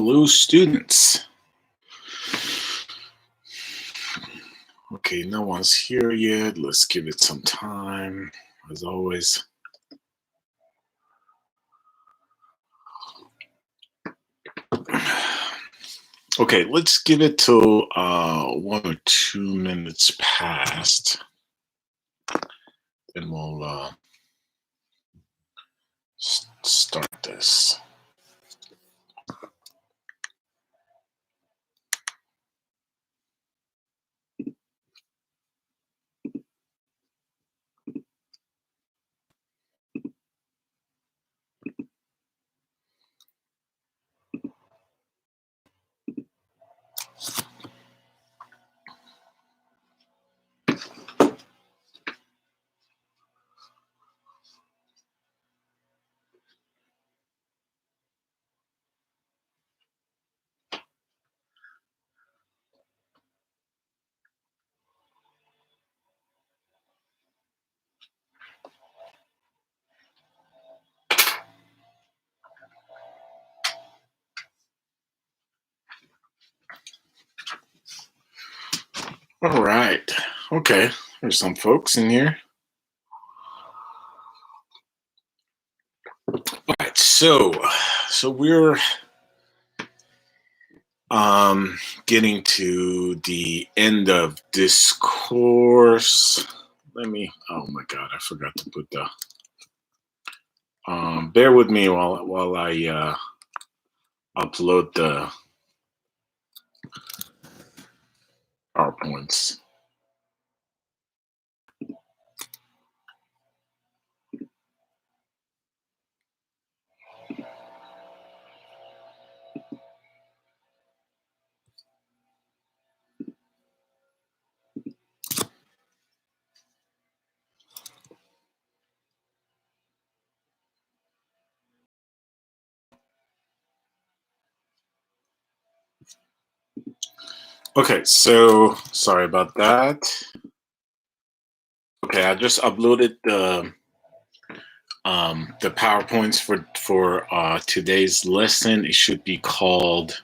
Hello, students. Okay, no one's here yet. Let's give it some time, as always. Okay, let's give it till 1 or 2 minutes past. Then we'll start this. All right. Okay, there's some folks in here. All right, so we're getting to the end of this course. Oh my God, I forgot to put the, bear with me while I upload the PowerPoints. Okay, so sorry about that. Okay, I just uploaded the PowerPoints for today's lesson. It should be called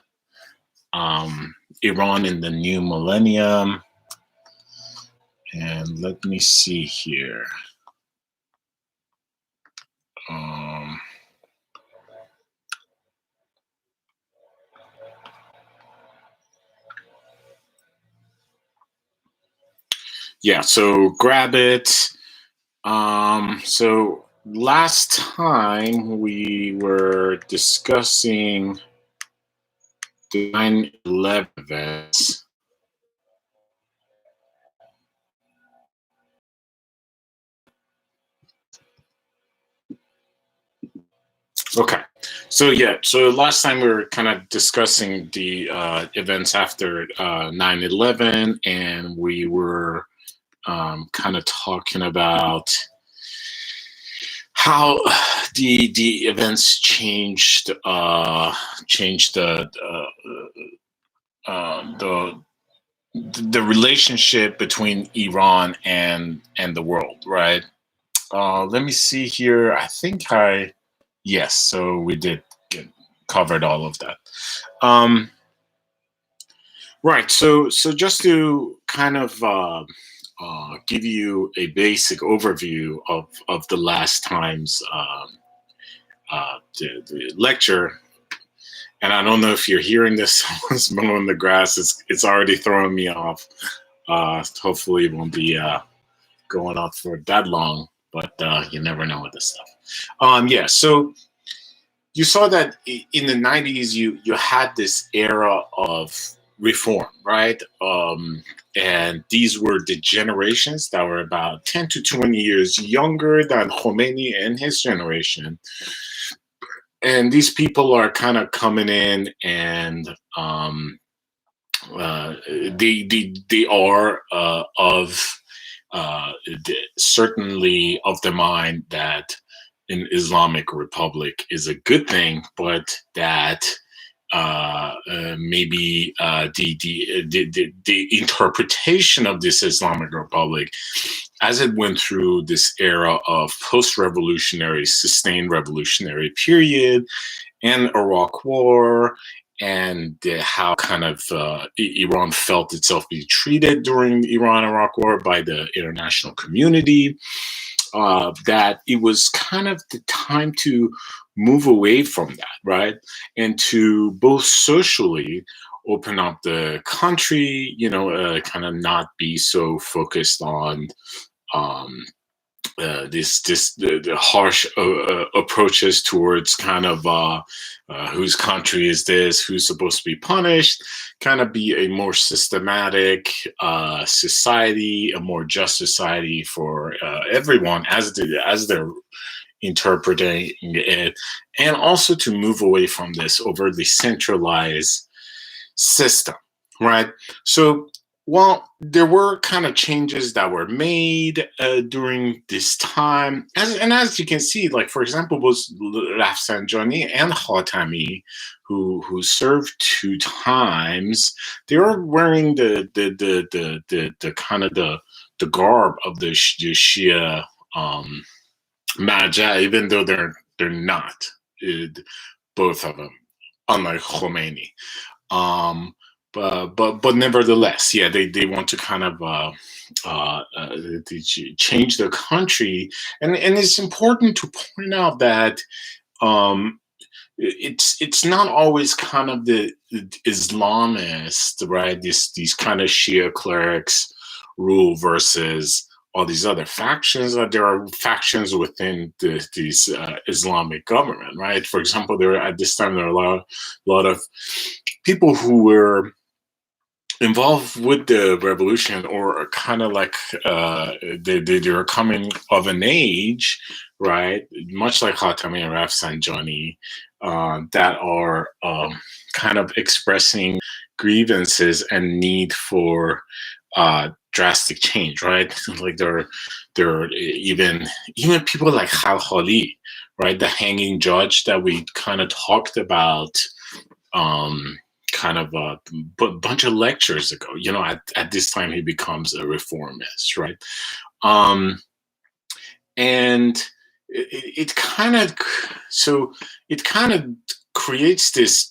Iran in the New Millennium. And let me see here. Yeah, so grab it. So last time we were discussing the 9/11 events. Okay, so yeah, so last time we were kind of discussing the events after 9/11, and we were kind of talking about how the events changed the relationship between Iran and the world, right? Let me see here. I think yes. So we did covered all of that. Right. So just to kind of give you a basic overview of the last time's the lecture. And I don't know if you're hearing this, someone's mowing the grass. It's already throwing me off. Hopefully it won't be going on for that long, but you never know with this stuff. Yeah, so you saw that in the 90s, you had this era of reform, right? And these were the generations that were about 10 to 20 years younger than Khomeini and his generation. And these people are kind of coming in, and they are certainly of the mind that an Islamic Republic is a good thing, but that maybe the interpretation of this Islamic Republic, as it went through this era of post-revolutionary, sustained revolutionary period, and Iraq War, and how kind of Iran felt itself being treated during the Iran-Iraq War by the international community. That it was kind of the time to move away from that, right? And to both socially open up the country, kind of not be so focused on um, the harsh approaches towards kind of whose country is this, who's supposed to be punished, kind of be a more systematic society, a more just society for everyone as they're interpreting it, and also to move away from this overly centralized system, right? So while there were kind of changes that were made during this time, as you can see, like for example, both Rafsanjani and Khatami, who served 2 times, they were wearing the kind of the garb of the Shia Maja, even though they're not, both of them, unlike Khomeini. But nevertheless, yeah, they want to kind of change the country, and it's important to point out that um, it's not always kind of the Islamist, right? These kind of Shia clerics rule versus all these other factions. There are factions within these Islamic government, right? For example, at this time there are a lot of people who were involved with the revolution, or kind of like they're coming of an age, right? Much like Khatami and Rafsanjani, that are kind of expressing grievances and need for drastic change, right? Like there are even people like Khalkhali, right? The hanging judge that we kind of talked about kind of a bunch of lectures ago. At this time he becomes a reformist, right? And it kind of creates this,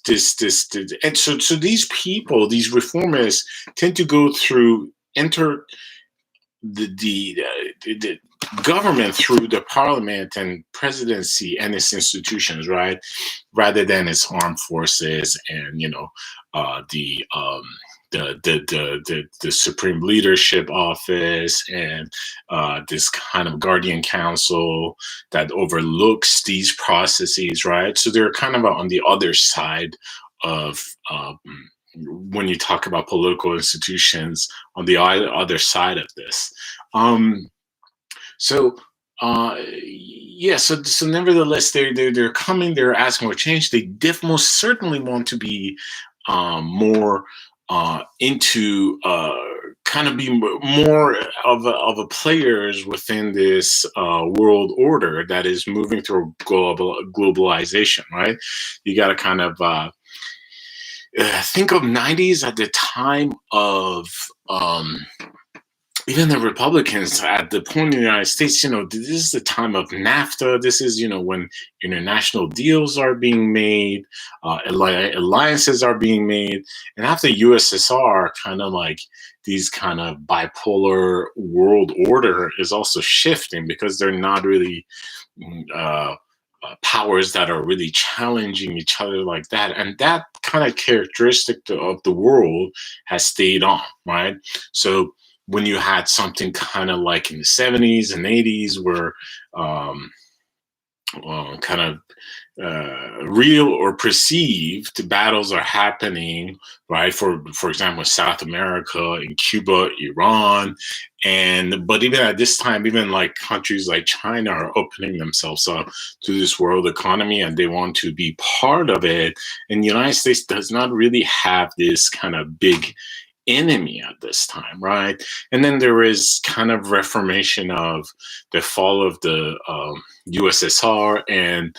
and so these people, these reformists, tend to go through enter the government through the parliament and presidency and its institutions, right, rather than its armed forces and the supreme leadership office and this kind of guardian council that overlooks these processes, right? So they're kind of on the other side of when you talk about political institutions, on the other side of this. So yeah, so nevertheless, they're coming, they're asking for change. They most certainly want to be more into kind of be more of a players within this world order that is moving through globalization, right? You got to kind of think of 90s at the time of even the Republicans at the point in the United States. This is the time of NAFTA. This is, when international deals are being made, alliances are being made. And after USSR, kind of like these kind of bipolar world order is also shifting, because they're not really powers that are really challenging each other like that. And that kind of characteristic of the world has stayed on, right? So when you had something kind of like in the 70s and 80s where kind of real or perceived battles are happening, right? For example, South America, in Cuba, Iran, but even at this time, even like countries like China are opening themselves up to this world economy, and they want to be part of it. And the United States does not really have this kind of big enemy at this time, right? And then there is kind of reformation of the fall of the USSR and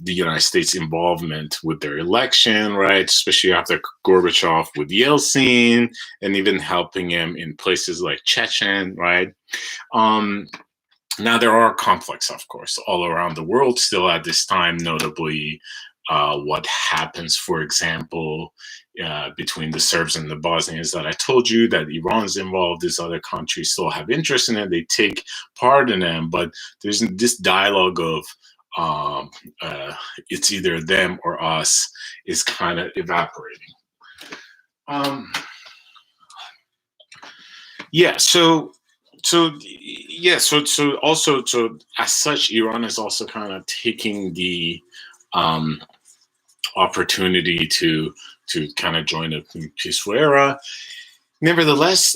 the United States involvement with their election, right? Especially after Gorbachev with Yeltsin, and even helping him in places like Chechen, right? Now there are conflicts, of course, all around the world still at this time, notably what happens, for example, between the Serbs and the Bosnians that I told you, that Iran's involved. These other countries still have interest in it. They take part in them, but there's this dialogue of um, it's either them or us is kind of evaporating. Um, yeah. So also, so as such, Iran is also kind of taking the um, opportunity to kind of join a peaceful era. Nevertheless,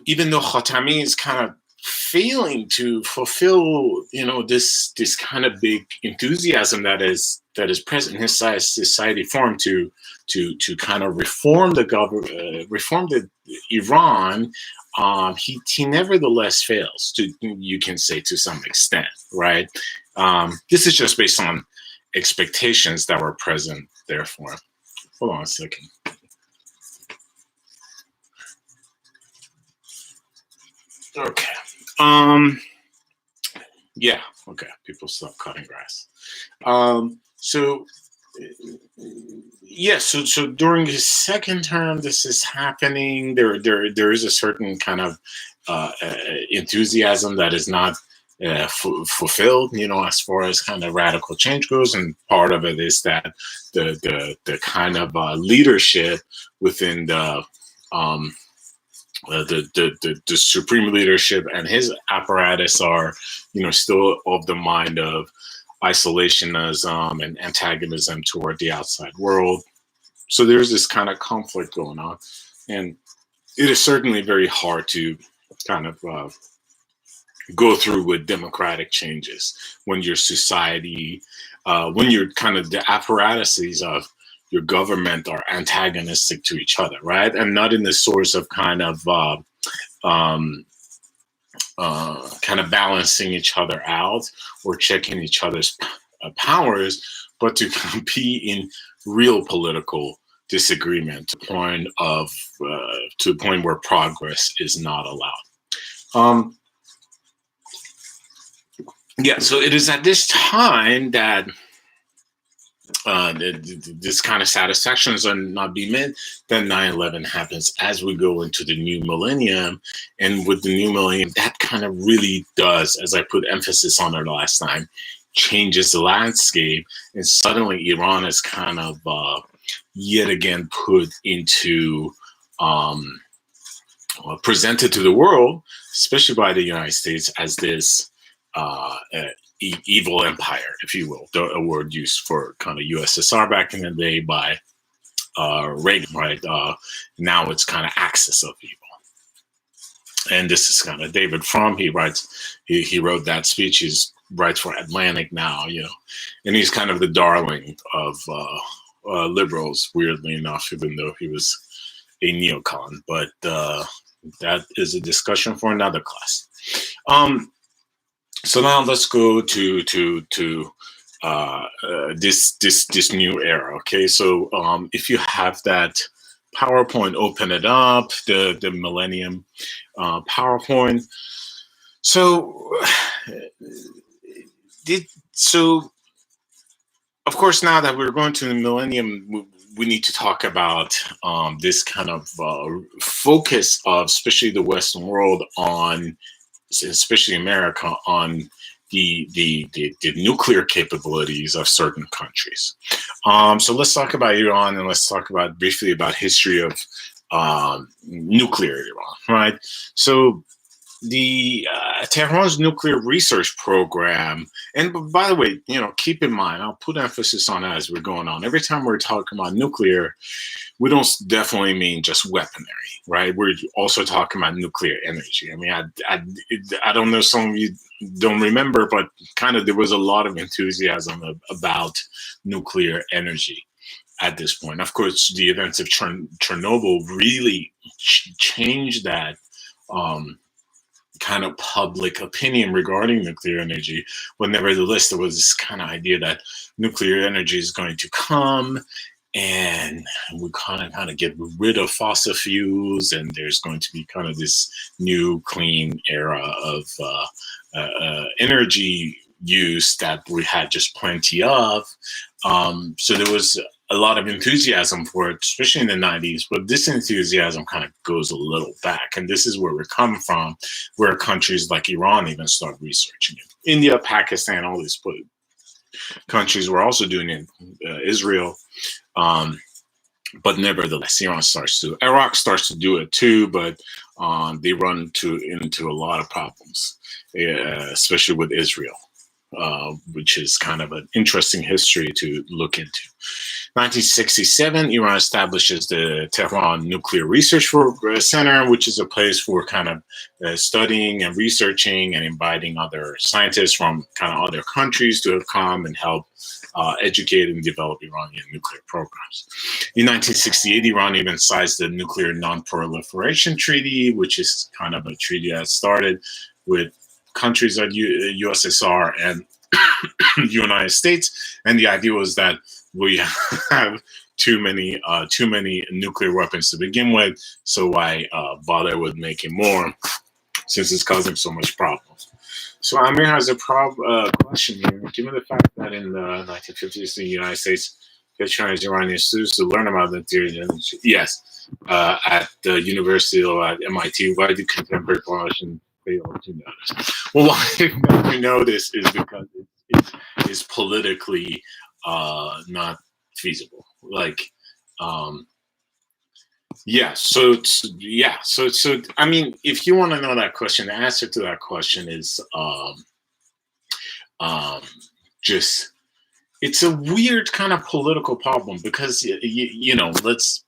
even though Khatami is kind of failing to fulfill, this kind of big enthusiasm that is present in his society for him to kind of reform the government, reform the Iran. He nevertheless fails to, you can say, to some extent, right? This is just based on expectations that were present there for him. Hold on a second. Okay. Yeah. Okay. People stop cutting grass. So yeah. So during his second term, this is happening. There is a certain kind of enthusiasm that is not fulfilled, as far as kind of radical change goes, and part of it is that the kind of leadership within the supreme leadership and his apparatus are, still of the mind of isolationism and antagonism toward the outside world. So there's this kind of conflict going on, and it is certainly very hard to kind of go through with democratic changes when your society, when you're kind of the apparatuses of your government are antagonistic to each other, right? And not in the source of kind of balancing each other out or checking each other's powers, but to be in real political disagreement to the point where progress is not allowed. So it is at this time that this kind of satisfactions are not being met. Then 9/11 happens as we go into the new millennium. And with the new millennium, that kind of really does, as I put emphasis on it last time, changes the landscape. And suddenly Iran is kind of yet again put into, presented to the world, especially by the United States, as this evil empire, if you will, a word used for kind of USSR back in the day by Reagan, right? Now it's kind of axis of evil. And this is kind of David Frum. He wrote that speech. He writes for Atlantic now, and he's kind of the darling of liberals, weirdly enough, even though he was a neocon. But that is a discussion for another class. So now let's go to this new era. Okay, so if you have that PowerPoint, open it up. The Millennium PowerPoint. So of course, now that we're going to the Millennium, we need to talk about this kind of focus of, especially the Western world, on, especially America, on the nuclear capabilities of certain countries. So let's talk about Iran, and let's talk briefly about history of nuclear Iran, right? So the Tehran's nuclear research program, and by the way, keep in mind, I'll put emphasis on that as we're going on. Every time we're talking about nuclear, we don't definitely mean just weaponry, right? We're also talking about nuclear energy. I mean, I don't know, some of you don't remember, but kind of there was a lot of enthusiasm about nuclear energy at this point. Of course, the events of Chernobyl really changed that kind of public opinion regarding nuclear energy. But nevertheless, there was this kind of idea that nuclear energy is going to come, and we kind of get rid of fossil fuels, and there's going to be kind of this new clean era of energy use that we had just plenty of. So there was a lot of enthusiasm for it, especially in the 90s, but this enthusiasm kind of goes a little back. And this is where we're coming from, where countries like Iran even start researching it. India, Pakistan, all these countries were also doing it, Israel. But nevertheless, Iraq starts to do it too, but they run into a lot of problems, especially with Israel. Which is kind of an interesting history to look into. 1967, Iran establishes the Tehran Nuclear Research Center, which is a place for kind of studying and researching and inviting other scientists from kind of other countries to come and help educate and develop Iranian nuclear programs. In 1968, Iran even signs the Nuclear Non-Proliferation Treaty, which is kind of a treaty that started with countries like USSR and United States, and the idea was that we have too many nuclear weapons to begin with, so why bother with making more since it's causing so much problems. So Amir has a question here. Given the fact that in the 1950s the United States patronized Iranian students to learn about the theory, yes, at the University of MIT, why did contemporary population fail to notice? Well, why we notice is because it's politically not feasible. Like, so I mean, if you want to know that question, the answer to that question is just, it's a weird kind of political problem because let's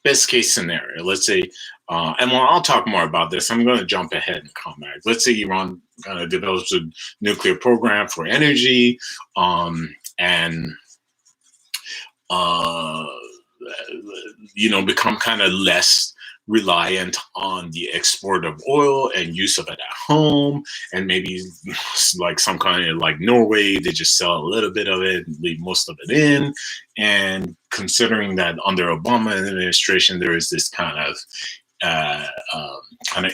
best case scenario. Let's say, and I'll talk more about this. I'm going to jump ahead and come back. Let's say Iran kind of develops a nuclear program for energy, and become kind of less reliant on the export of oil and use of it at home, and maybe like some kind of like Norway, they just sell a little bit of it and leave most of it in. And considering that under Obama administration there is this kind of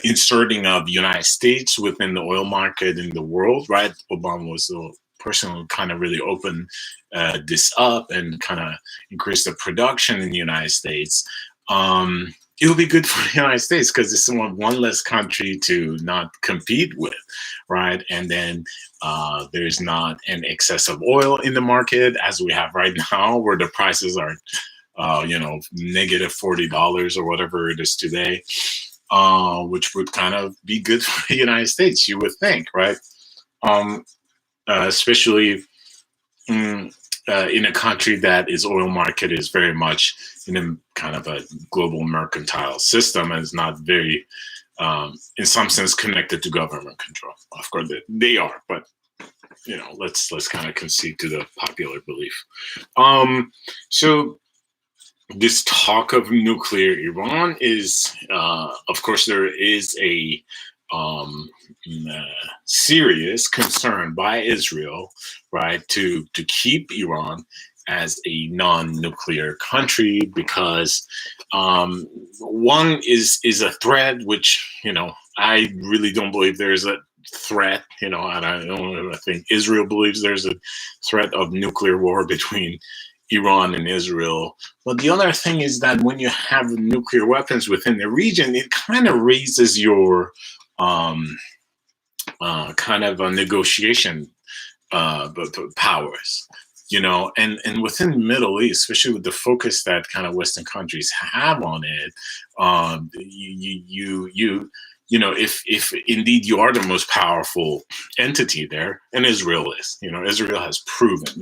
inserting of the United States within the oil market in the world, right? Obama was the person who kind of really opened this up and kind of increased the production in the United States. It will be good for the United States because it's one less country to not compete with, right? And then there's not an excess of oil in the market as we have right now, where the prices are, negative $40 or whatever it is today, which would kind of be good for the United States, you would think, right? Especially in a country that its oil market is very much in a kind of a global mercantile system and is not very, in some sense, connected to government control. Of course, they are, but let's kind of concede to the popular belief. So this talk of nuclear Iran is, of course, there is a serious concern by Israel, right, to keep Iran as a non-nuclear country because one is a threat, which I really don't believe there's a threat, and I think Israel believes there's a threat of nuclear war between Iran and Israel. But the other thing is that when you have nuclear weapons within the region, it kind of raises your kind of a negotiation powers, and within the Middle East, especially with the focus that kind of Western countries have on it, if indeed you are the most powerful entity there, and Israel is, Israel has proven,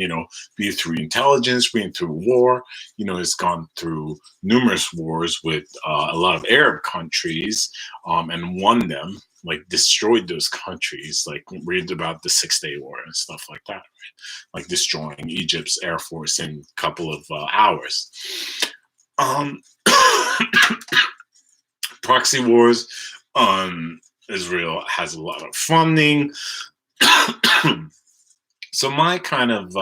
be it through intelligence, be it through war, it's gone through numerous wars with a lot of Arab countries, and won them, like destroyed those countries, like read about the 6-Day War and stuff like that, right? Like destroying Egypt's Air Force in a couple of hours. Proxy wars. Israel has a lot of funding. So my kind of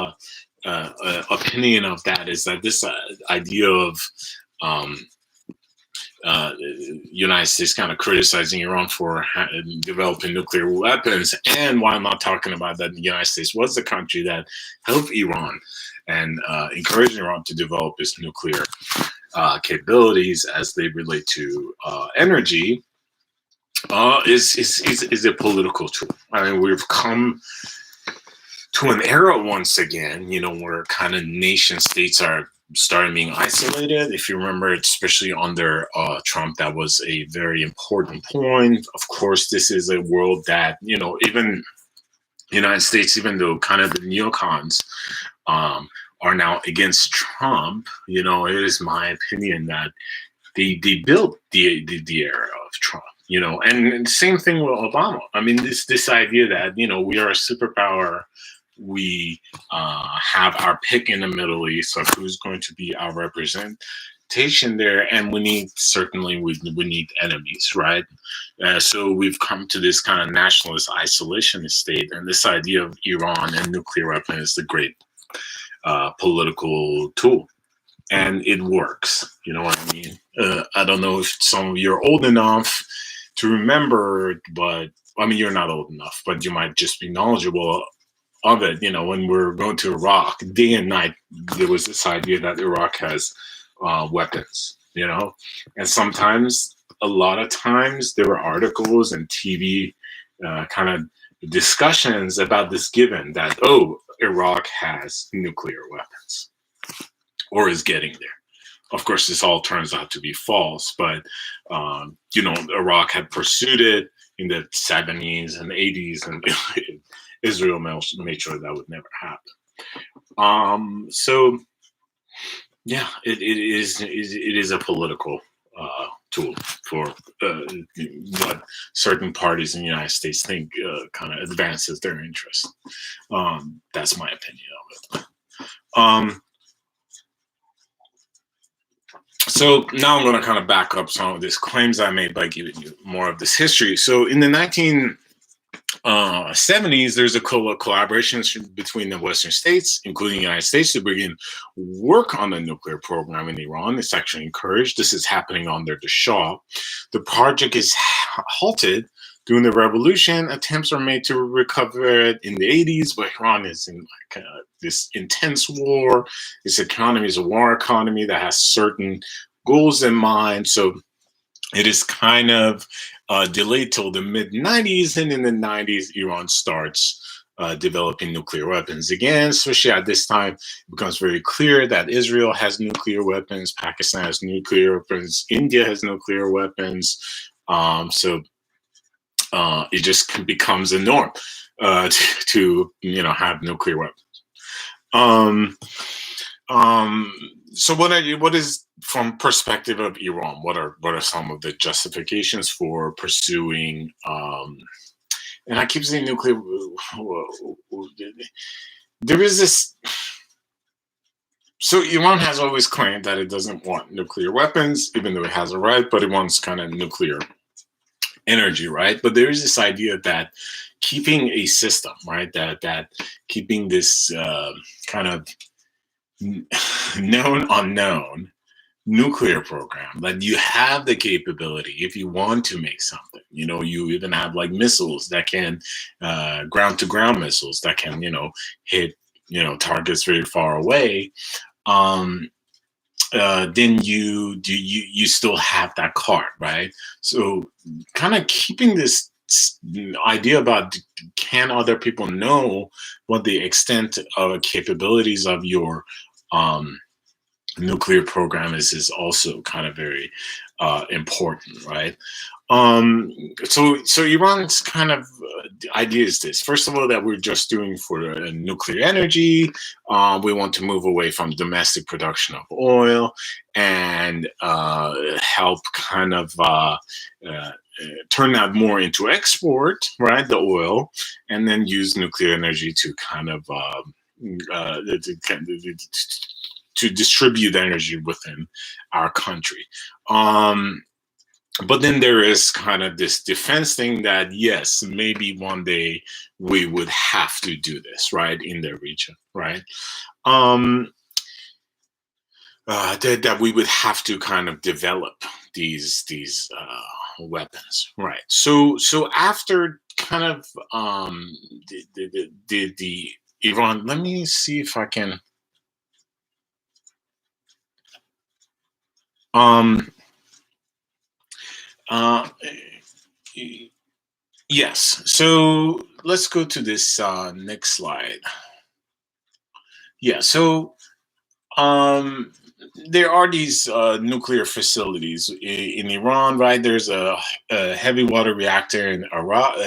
opinion of that is that this idea of United States kind of criticizing Iran for developing nuclear weapons. And why I'm not talking about that, the United States was the country that helped Iran and encouraged Iran to develop its nuclear capabilities as they relate to energy, is a political tool. I mean, we've come to an era once again, where kind of nation states are starting being isolated. If you remember, especially under Trump, that was a very important point. Of course, this is a world that, even the United States, even though kind of the neocons are now against Trump, it is my opinion that they built the era of Trump. And the same thing with Obama. I mean, this idea that, we are a superpower, we have our pick in the Middle East of who's going to be our representation there, and we need enemies, right? So we've come to this kind of nationalist isolationist state, and this idea of Iran and nuclear weapon is the great political tool, and it works. You know what I mean? I don't know if some of you are old enough to remember, but I mean, you're not old enough, but you might just be knowledgeable of it. When we're going to Iraq, day and night, there was this idea that Iraq has weapons, and sometimes, a lot of times, there were articles and TV kind of discussions about this given that, Iraq has nuclear weapons or is getting there. Of course, this all turns out to be false, but, Iraq had pursued it in the 70s and 80s, and Israel made sure that would never happen. So, yeah, it is a political tool for what certain parties in the United States think kind of advances their interest. That's my opinion of it. So now I'm going to kind of back up some of these claims I made by giving you more of this history. So in the 1970s, there's a collaboration between the Western states, including the United States, to begin work on the nuclear program in Iran. It's actually encouraged. This is happening under the Shah. The project is halted during the revolution. Attempts are made to recover it in the 80s, but Iran is in this intense war. Its economy is a war economy that has certain goals in mind. So it is kind of delayed till the mid-90s, and in the 90s, Iran starts developing nuclear weapons again. Especially at this time, it becomes very clear that Israel has nuclear weapons, Pakistan has nuclear weapons, India has nuclear weapons. So it just becomes a norm to have nuclear weapons. So what is from perspective of Iran? What are some of the justifications for pursuing? And I keep saying nuclear. There is this. So Iran has always claimed that it doesn't want nuclear weapons, even though it has a right, but it wants kind of nuclear energy, right? But there is this idea that keeping a system, right, that keeping this kind of known unknown nuclear program, that you have the capability if you want to make something. You even have like missiles that can ground to ground missiles that can hit targets very far away. Then you still have that card, right? So kind of keeping this idea about, can other people know what the extent of capabilities of your nuclear program is also kind of very important, right? So Iran's kind of idea is this. First of all, that we're just doing for nuclear energy. We want to move away from domestic production of oil and help kind of turn that more into export, right? The oil, and then use nuclear energy to kind of to distribute energy within our country. But then there is kind of this defense thing that, yes, maybe one day we would have to do this, right, in the region, right? that we would have to kind of develop these weapons, right? So after kind of the Iran. Let me see if I can. Um. Uh. Yes. So let's go to this next slide. Yeah. So um, there are these nuclear facilities in Iran, right? There's a heavy water reactor in Iraq.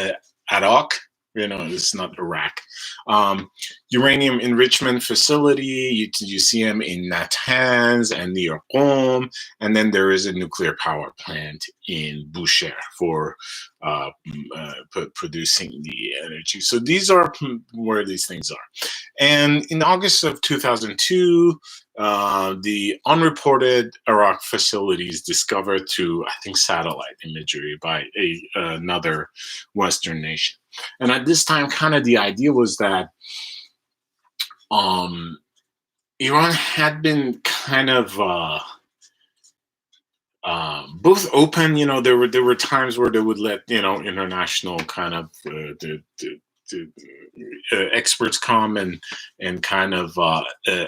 You know, it's not Iraq. Um, Uranium enrichment facility. You see them in Natanz and near Qom, and then there is a nuclear power plant in Bushehr for producing the energy. So these are where these things are. And in August of 2002, the unreported Iraq facilities discovered through, I think, satellite imagery by another Western nation. And at this time, kind of the idea was that um, Iran had been kind of both open. You know, there were times where they would let international kind of the experts come and kind of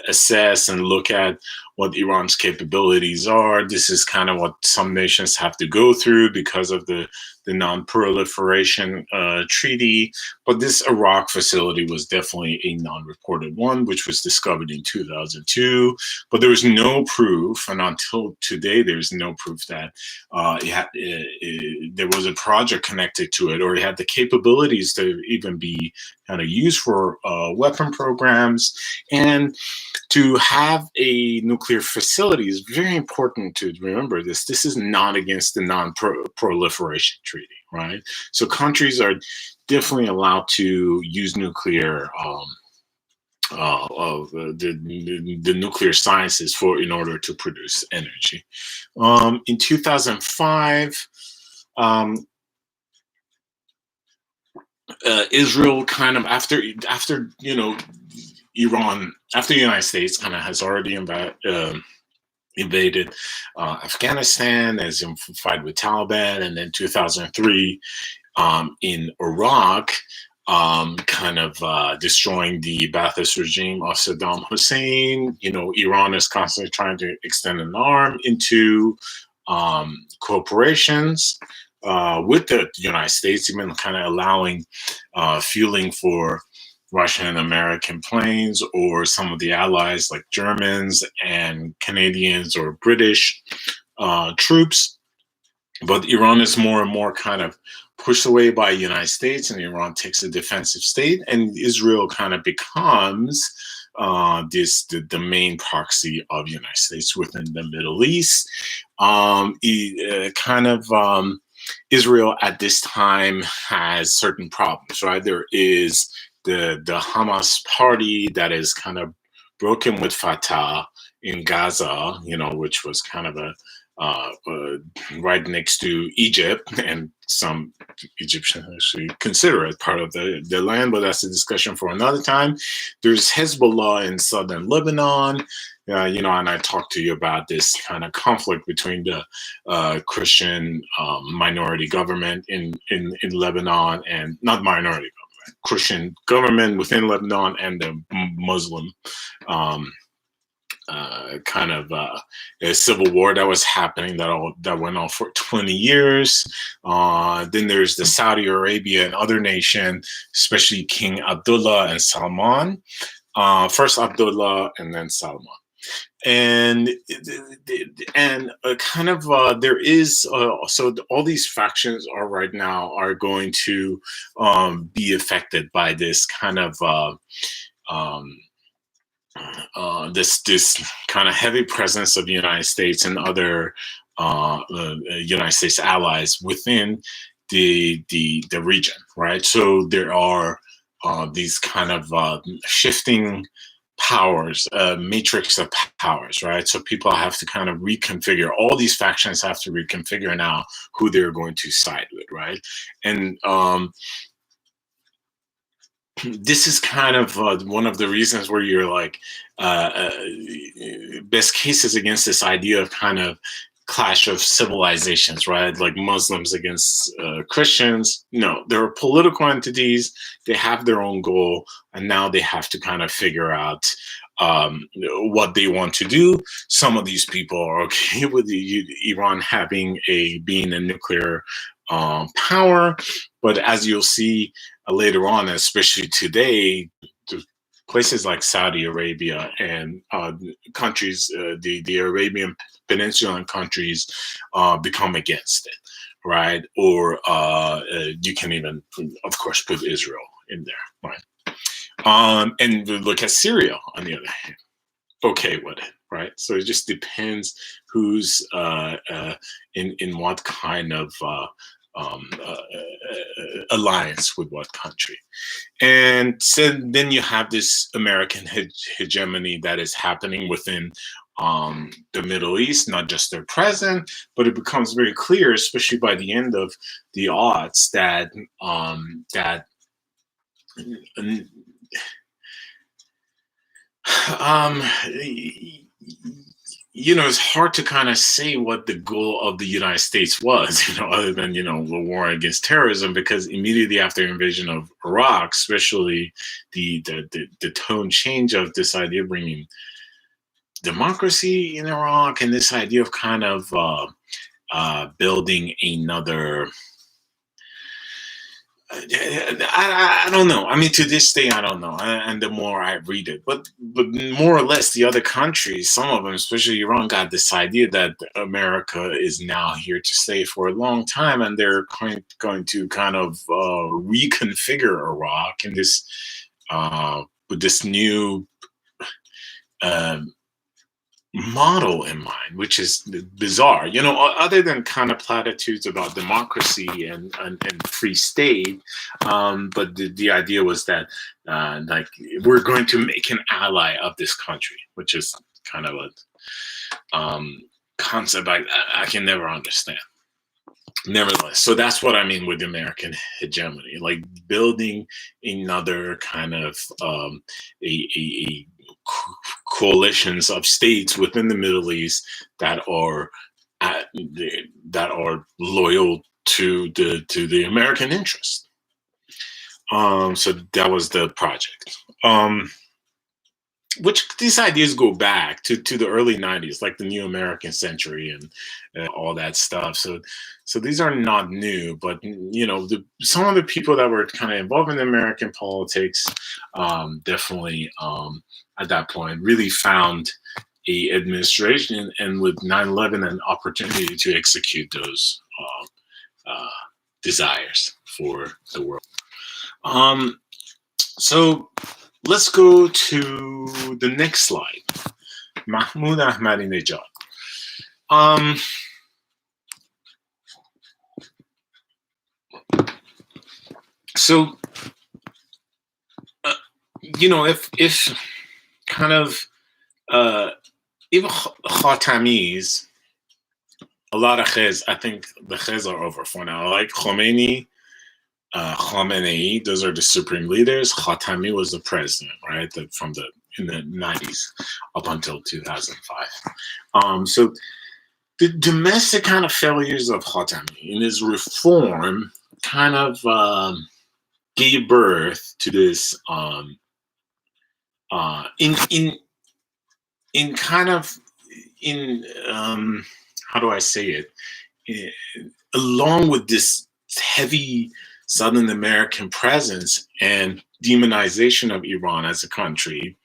assess and look at what Iran's capabilities are. This is kind of what some nations have to go through because of the non-proliferation treaty. But this Iraq facility was definitely a non-reported one, which was discovered in 2002. But there was no proof, and until today, there's no proof that there was a project connected to it, or it had the capabilities to even be kind of used for weapon programs. And to have a nuclear facility is very important to remember this. This is not against the non-proliferation treaty, right? So countries are definitely allowed to use nuclear of the nuclear sciences for in order to produce energy. In 2005, Israel kind of after Iran, after the United States kind of has already invaded Afghanistan, as in fight with Taliban, and then 2003 in Iraq, kind of destroying the Ba'athist regime of Saddam Hussein. You know, Iran is constantly trying to extend an arm into corporations with the United States, even kind of allowing fueling for Russian and American planes, or some of the allies like Germans and Canadians or British troops. But Iran is more and more kind of pushed away by the United States, and Iran takes a defensive state, and Israel kind of becomes the main proxy of the United States within the Middle East. Israel at this time has certain problems, right? There is the Hamas party that is kind of broken with Fatah in Gaza, you know, which was kind of a right next to Egypt, and some Egyptians actually consider it part of the land, but that's a discussion for another time. There's Hezbollah in southern Lebanon, and I talked to you about this kind of conflict between the Christian minority government in Lebanon, and not minority government, Christian government within Lebanon, and the Muslim kind of a civil war that was happening that went on for 20 years. Then there's the Saudi Arabia and other nation, especially King Abdullah and Salman. First Abdullah and then Salman. And there is so all these factions are right now are going to be affected by this kind of this kind of heavy presence of the United States and other United States allies within the region, right? So there are these kind of shifting powers, matrix of powers, right? So people have to kind of reconfigure. All these factions have to reconfigure now who they're going to side with, right? And this is kind of one of the reasons where you're like uh, uh, best cases against this idea of kind of clash of civilizations, right? Like Muslims against Christians. No, they're political entities. They have their own goal, and now they have to kind of figure out what they want to do. Some of these people are okay with Iran being a nuclear power, but as you'll see later on, especially today, places like Saudi Arabia and countries, the Arabian Peninsula and countries become against it, right? Or you can even, of course, put Israel in there, right? And look at Syria on the other hand, okay with it, right? So it just depends who's in what kind of alliance with what country. And so then you have this American hegemony that is happening within the Middle East, not just their present, but it becomes very clear, especially by the end of the aughts, that um, it's hard to kind of say what the goal of the United States was, other than, the war against terrorism, because immediately after the invasion of Iraq, especially the tone change of this idea of bringing democracy in Iraq and this idea of kind of building another. I don't know. I mean, to this day, I don't know. And the more I read it, but more or less, the other countries, some of them, especially Iran, got this idea that America is now here to stay for a long time, and they're going to kind of reconfigure Iraq in this with this new model in mind, which is bizarre. Other than kind of platitudes about democracy and free state, but the idea was that like we're going to make an ally of this country, which is kind of a concept I can never understand. Nevertheless, so that's what I mean with American hegemony, like building another kind of a coalitions of states within the Middle East that are loyal to the American interest. So that was the project. Which these ideas go back to the early 90s, like the New American Century and all that stuff. So these are not new, but some of the people that were kind of involved in American politics definitely at that point really found a administration, and with 9/11 an opportunity to execute those desires for the world. So let's go to the next slide. Mahmoud Ahmadinejad. So, if kind of even Khatami's, a lot of Khez, I think the Khez are over for now. Like Khomeini, Khamenei, those are the supreme leaders. Khatami was the president, right? In the 90s up until 2005. So the domestic kind of failures of Khatami in his reform kind of gave birth to this how do I say it? Along with this heavy Southern American presence and demonization of Iran as a country,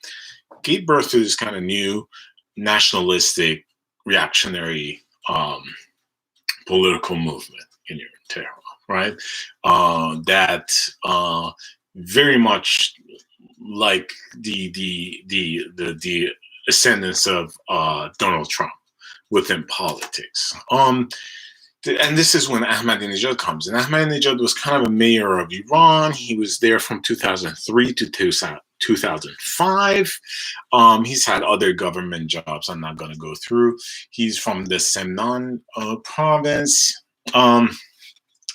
gave birth to this kind of new nationalistic, reactionary political movement in Tehran, right? That very much like the ascendance of Donald Trump within politics. And this is when Ahmadinejad comes in. Ahmadinejad was kind of a mayor of Iran. He was there from 2003 to 2005. He's had other government jobs I'm not going to go through. He's from the Semnan province.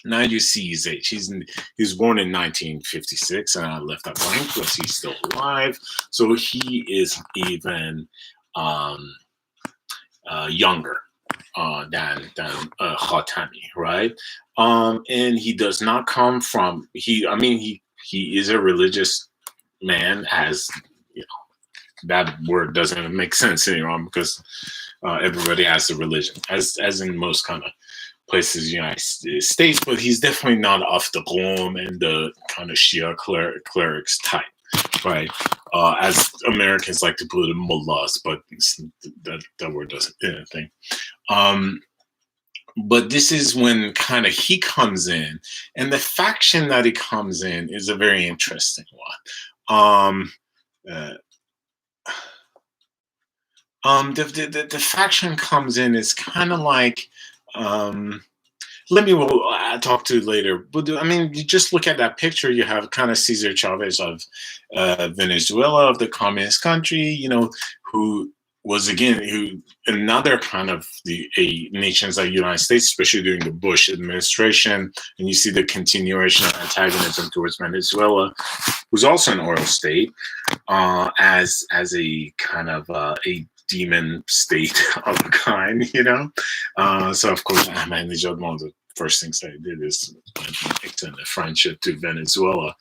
Now you see his age. He was born in 1956, and I left that blank because he's still alive. So he is even um, younger than Khatami, right? And he does not come from he. I mean, he is a religious man, as you know, that word doesn't make sense anymore because everybody has a religion, as in most kind of places in the United States, but he's definitely not of the Qom and the kind of Shia clerics type, right? As Americans like to put it, mullahs, but that word doesn't mean anything. But this is when kind of he comes in, and the faction that he comes in is a very interesting one. Uh, the faction comes in is kind of like let me talk to you later. But I mean, you just look at that picture. You have kind of Cesar Chavez of Venezuela, of the communist country, you know, who was again who another kind of the nations like United States, especially during the Bush administration, and you see the continuation of antagonism towards Venezuela, who's also an oil state, as a kind of a demon state of a kind, you know. So of course, Ahmadinejad, one of the first things that he did is extend a friendship to Venezuela.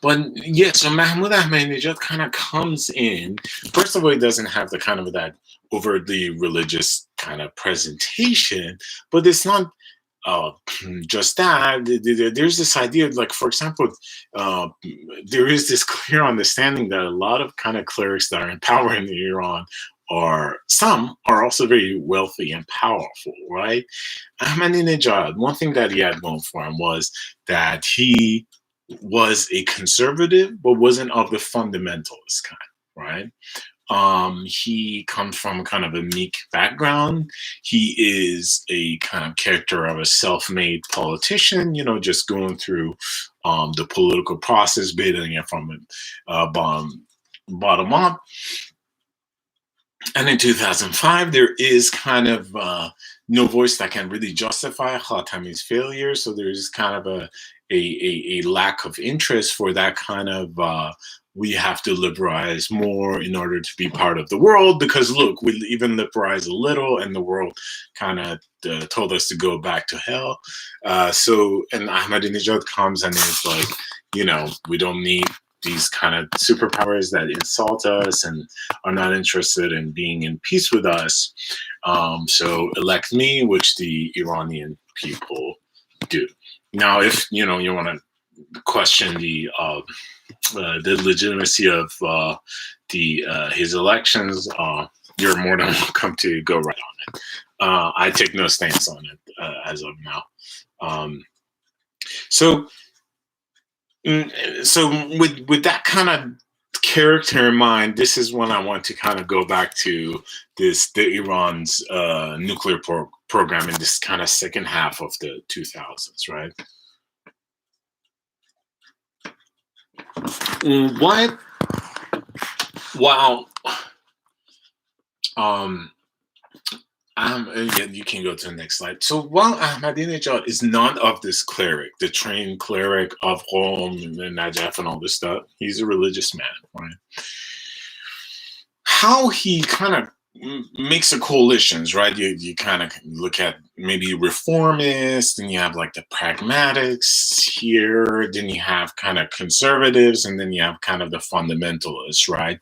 But yeah, so Mahmoud Ahmadinejad kind of comes in. First of all, he doesn't have the kind of that overtly religious kind of presentation, but it's not just that. There's this idea, like for example, there is this clear understanding that a lot of kind of clerics that are in power in Iran some are also very wealthy and powerful, right? Ahmadinejad, one thing that he had going for him was that he was a conservative, but wasn't of the fundamentalist kind, right? He comes from kind of a meek background. He is a kind of character of a self-made politician, you know, just going through the political process, building it from bottom up. And in 2005, there is kind of no voice that can really justify Khatami's failure. So there's kind of a lack of interest for that kind of we have to liberalize more in order to be part of the world, because look, we even liberalize a little and the world kind of told us to go back to hell. And Ahmadinejad comes and is like, you know, we don't need these kind of superpowers that insult us and are not interested in being in peace with us. So elect me, which the Iranian people do. Now, if you know you want to question the legitimacy of his elections, you're more than welcome to go right on it. I take no stance on it as of now. So with that kind of character in mind, this is when I want to kind of go back to the Iran's nuclear program in this kind of second half of the 2000s, right? What? Wow. Yeah, you can go to the next slide. So while Ahmadinejad is not of this cleric, the trained cleric of Qom and Najaf and all this stuff, he's a religious man, right? How he kind of makes the coalitions, right? You kind of look at maybe reformists, and you have like the pragmatics here, then you have kind of conservatives, and then you have kind of the fundamentalists, right?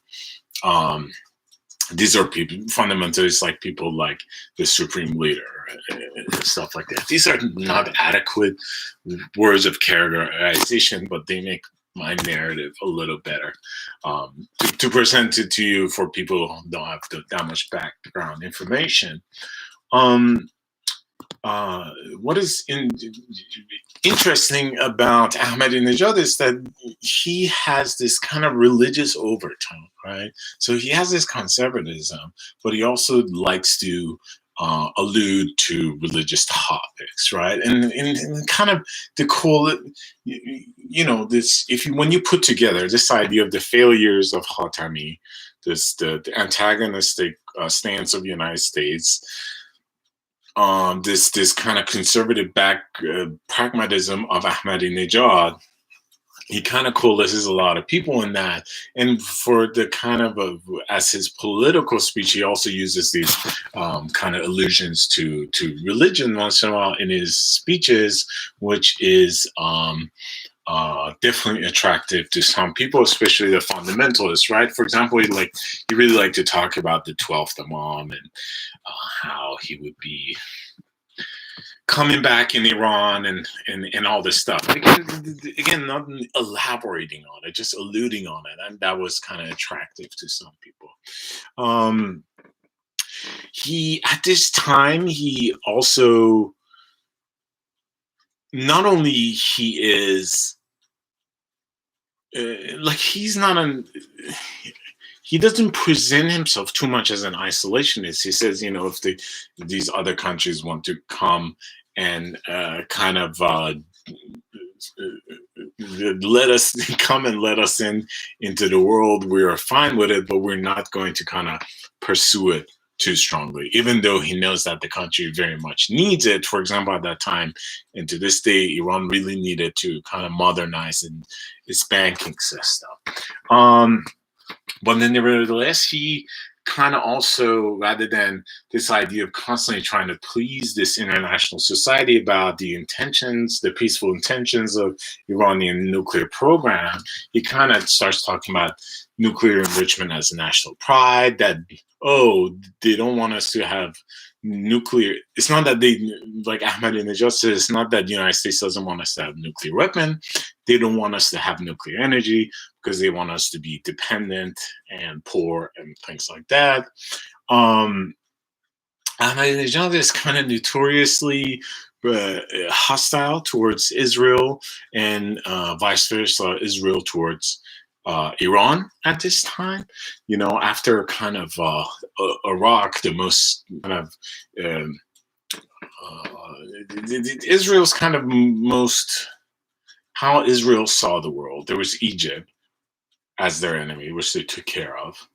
These are people, fundamentalists, like people like the supreme leader and stuff like that. These are not adequate words of characterization, but they make my narrative a little better to present it to you for people who don't have that much background information. What is interesting about Ahmadinejad is that he has this kind of religious overtone, right? So he has this conservatism, but he also likes to allude to religious topics, right? And kind of the cool, you know, this when you put together this idea of the failures of Khatami, the antagonistic stance of the United States, this kind of conservative pragmatism of Ahmadinejad. He kind of coalesces a lot of people in that, and for the kind of as his political speech, he also uses these kind of allusions to religion once in a while in his speeches, which is definitely attractive to some people, especially the fundamentalists, right? For example, he really liked to talk about the 12th Imam and how he would be coming back in Iran and all this stuff. Again, not elaborating on it, just alluding on it, and that was kind of attractive to some people. He at this time he also not only he is he's not an he doesn't present himself too much as an isolationist. He says, if these other countries want to come and kind of let us come and let us into the world, we are fine with it, but we're not going to kind of pursue it too strongly, even though he knows that the country very much needs it. For example, at that time, and to this day, Iran really needed to kind of modernize its banking system. But then nevertheless, he kind of also, rather than this idea of constantly trying to please this international society about the intentions, the peaceful intentions of Iranian nuclear program, he kind of starts talking about nuclear enrichment as a national pride, that, they don't want us to have nuclear. It's not that they, like Ahmadinejad says, it's not that the United States doesn't want us to have nuclear weapon. They don't want us to have nuclear energy because they want us to be dependent and poor and things like that. Ahmadinejad is kind of notoriously hostile towards Israel and vice versa, Israel towards Iran at this time. After kind of Iraq, the most kind of Israel's kind of most how Israel saw the world. There was Egypt as their enemy, which they took care of.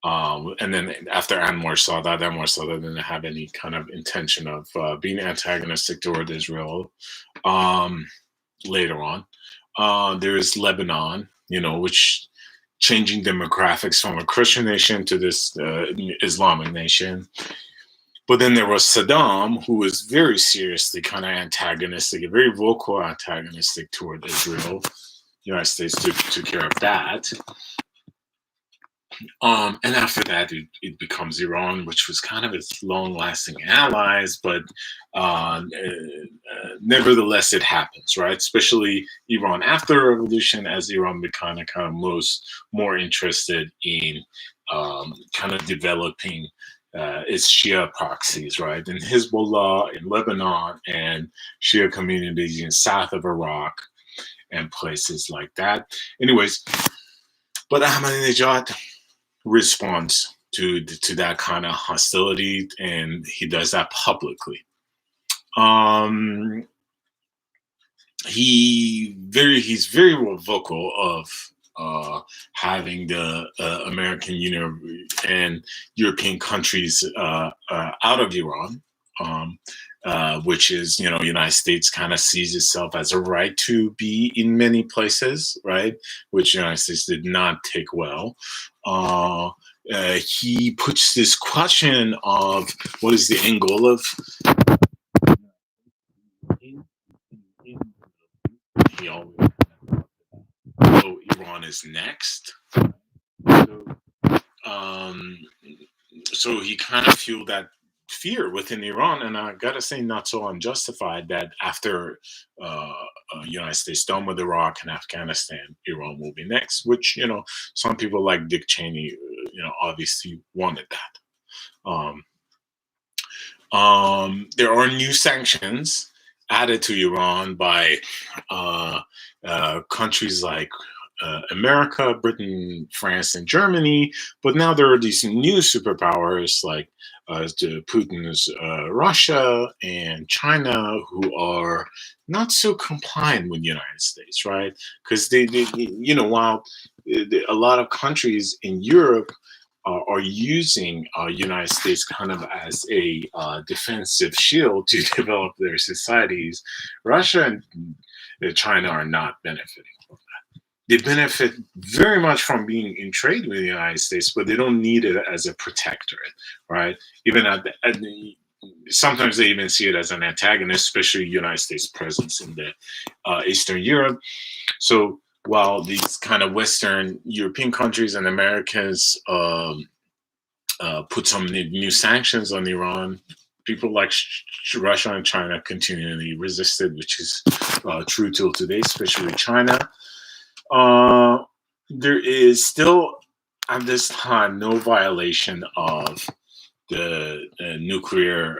And then after Anwar saw that, they didn't have any kind of intention of being antagonistic toward Israel. Later on, there is Lebanon, which changing demographics from a Christian nation to this Islamic nation. But then there was Saddam, who was very seriously kind of antagonistic, very vocal antagonistic toward Israel. The United States took care of that. And after that, it becomes Iran, which was kind of its long-lasting allies, but nevertheless, it happens, right? Especially Iran after the revolution, as Iran became kind of more interested in kind of developing its Shia proxies, right? And Hezbollah in Lebanon and Shia communities in south of Iraq and places like that. Anyways, but Ahmadinejad responds to that kind of hostility, and he does that publicly. He's very well vocal of having the American Union and European countries out of Iran, which is, United States kind of sees itself as a right to be in many places, right? Which the United States did not take well. He puts this question of what is the end goal of he always Iran is next. So he kind of fueled that fear within Iran, and I gotta say, not so unjustified, that after United States done with Iraq and Afghanistan, Iran will be next. Which some people like Dick Cheney, obviously wanted that. There are new sanctions added to Iran by countries like America, Britain, France, and Germany. But now there are these new superpowers like Putin's Russia and China, who are not so compliant with the United States, right? Because they while a lot of countries in Europe are using United States kind of as a defensive shield to develop their societies, Russia and China are not benefiting. They benefit very much from being in trade with the United States, but they don't need it as a protectorate, right? Even sometimes they even see it as an antagonist, especially United States presence in the Eastern Europe. So while these kind of Western European countries and Americans put some new sanctions on Iran, people like Russia and China continually resisted, which is true till today, especially with China. There is still at this time no violation of the nuclear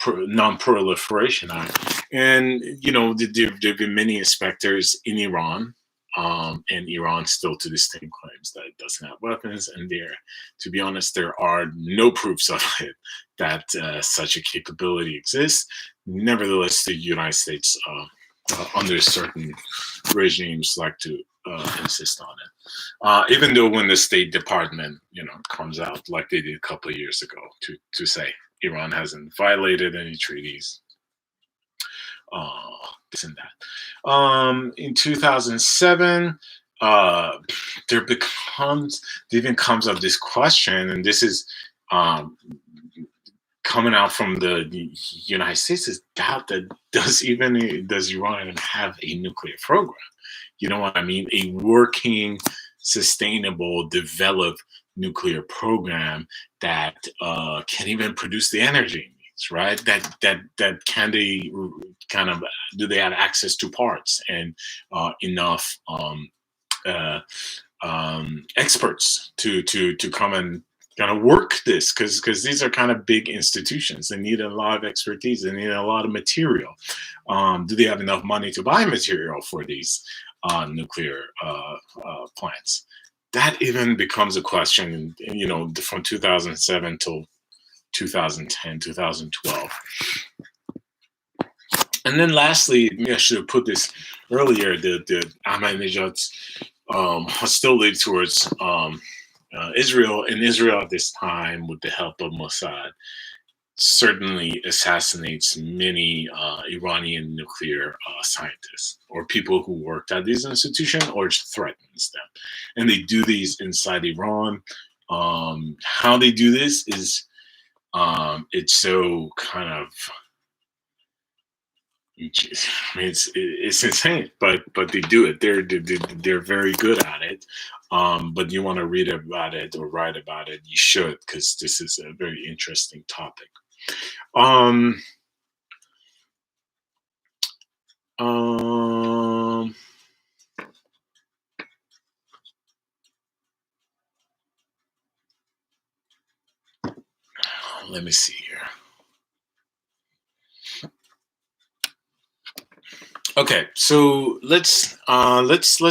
non-proliferation act, and there've been many inspectors in Iran, and Iran still to this day claims that it doesn't have weapons, and to be honest, there are no proofs of it that such a capability exists. Nevertheless, the United States under certain regimes like to insist on it, even though when the State Department, comes out like they did a couple of years ago to say Iran hasn't violated any treaties, this and that. In 2007, there even comes up this question, and this is coming out from the United States, is doubt that does Iran have a nuclear program? You know what I mean? A working, sustainable, developed nuclear program that can even produce the energy it needs, right? That can they kind of do they have access to parts and enough experts to come and kind of work this, because these are kind of big institutions. They need a lot of expertise. They need a lot of material. Do they have enough money to buy material for these nuclear plants? That even becomes a question, from 2007 till 2010, 2012. And then lastly, I should have put this earlier, the Ahmadinejad's hostility towards Israel, and Israel at this time, with the help of Mossad, certainly assassinates many Iranian nuclear scientists or people who worked at these institutions, or threatens them. And they do these inside Iran. How they do this is it's so kind of it's insane, but they do it. They're very good at it. But you want to read about it or write about it, you should, because this is a very interesting topic. Um, let me see here. Okay, so let's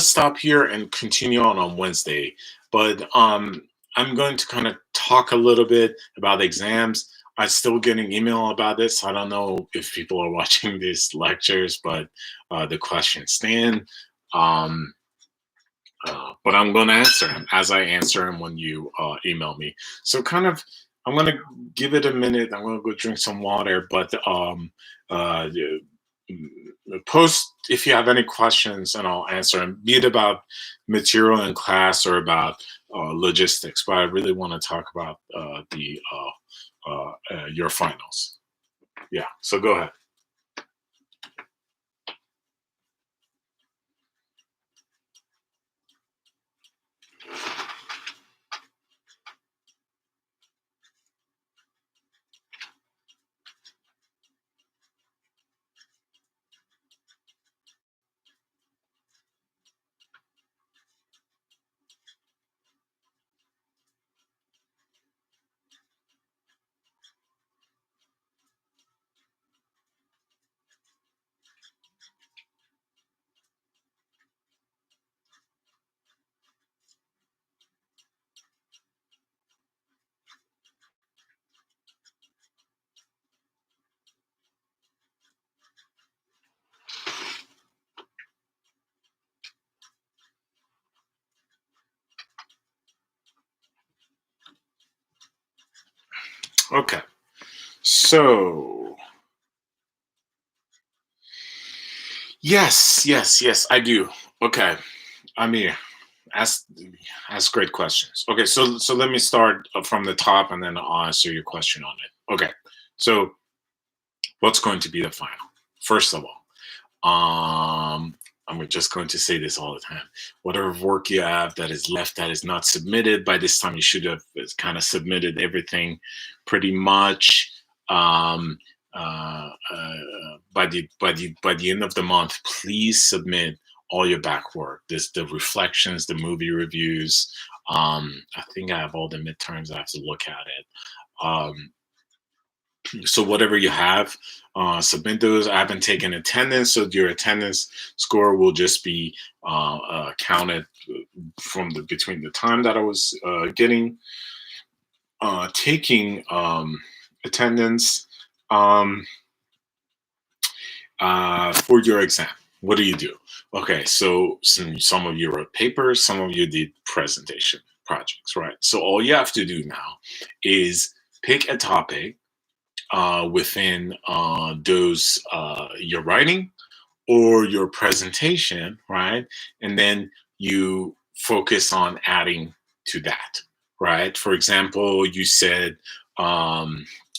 stop here and continue on Wednesday. But I'm going to kind of talk a little bit about exams. I'm still getting email about this. I don't know if people are watching these lectures, but the questions stand. But I'm going to answer them as I answer them when you email me. So I'm going to give it a minute. I'm going to go drink some water, but post if you have any questions and I'll answer them, be it about material in class or about logistics. But I really want to talk about your finals. Yeah, so go ahead. Okay. So yes, I do. Okay. I mean, ask ask great questions. Okay, so let me start from the top, and then I'll answer your question on it. Okay. So what's going to be the final? First of all, I'm just going to say this all the time. Whatever work you have that is left that is not submitted by this time, you should have kind of submitted everything pretty much. Um, by the end of the month, please submit all your back work. This the reflections, the movie reviews. I think I have all the midterms. I have to look at it. Um, so whatever you have, submit those. I haven't taken attendance, so your attendance score will just be counted from the between the time that I was getting taking attendance um, for your exam. What do you do? Okay, so some of you wrote papers, some of you did presentation projects, right? So all you have to do now is pick a topic within those your writing or your presentation, right? And then you focus on adding to that, right? For example, you said,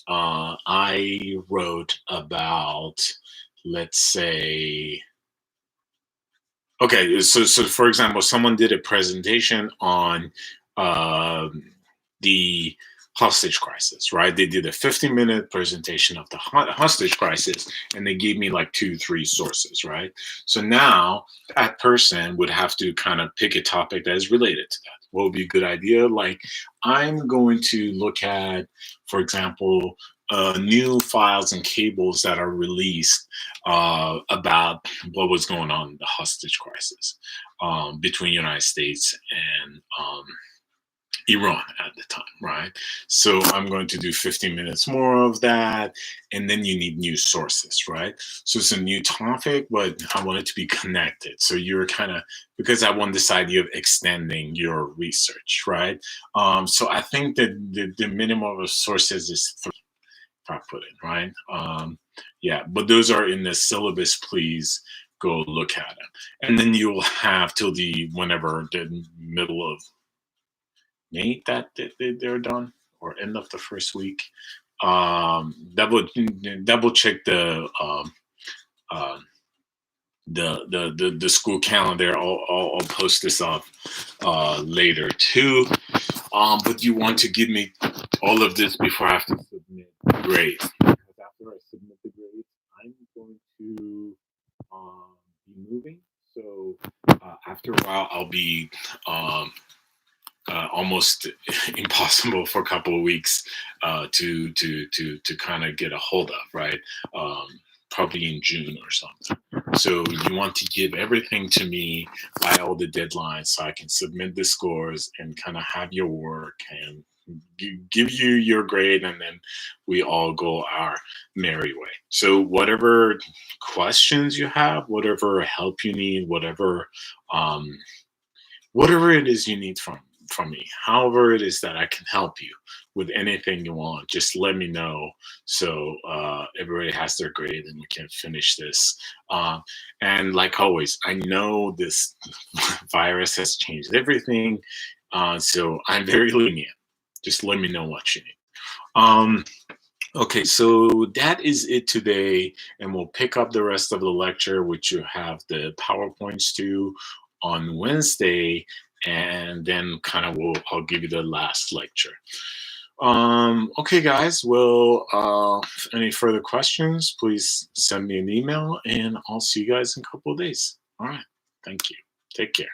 I wrote about, let's say, okay, so for example, someone did a presentation on um the hostage crisis, right? They did a 50-minute presentation of the hostage crisis, and they gave me like two, three sources, right? So now that person would have to kind of pick a topic that is related to that. What would be a good idea? Like, I'm going to look at, for example, new files and cables that are released about what was going on in the hostage crisis between United States and Iran at the time, right? So I'm going to do 15 minutes more of that, and then you need new sources, right? So it's a new topic, but I want it to be connected. So you're kind of, because I want this idea of extending your research, right? So I think that the minimum of sources is three, if I put it right. Yeah, but those are in the syllabus. Please go look at them, and then you'll have till the whenever the middle of May that they're done, or end of the first week. Double check um, the school calendar. I'll post this up later too. But you want to give me all of this before I have to submit grades. Because after I submit the grades, I'm going to be moving. So after a while, I'll be almost impossible for a couple of weeks to kind of get a hold of, right? Um, Probably in June or something. So you want to give everything to me by all the deadlines, so I can submit the scores and kind of have your work and give you your grade, and then we all go our merry way. So whatever questions you have, whatever help you need, um, whatever it is you need from me, however it is that I can help you with anything you want, just let me know, so everybody has their grade and we can finish this. And like always, I know this virus has changed everything, so I'm very lenient. Just let me know what you need. um, okay, so that is it today, and we'll pick up the rest of the lecture, which you have the PowerPoints to, on Wednesday, and then kind of I'll give you the last lecture. Okay, guys. Well, any further questions, please send me an email, and I'll see you guys in a couple of days. All right. Thank you. Take care.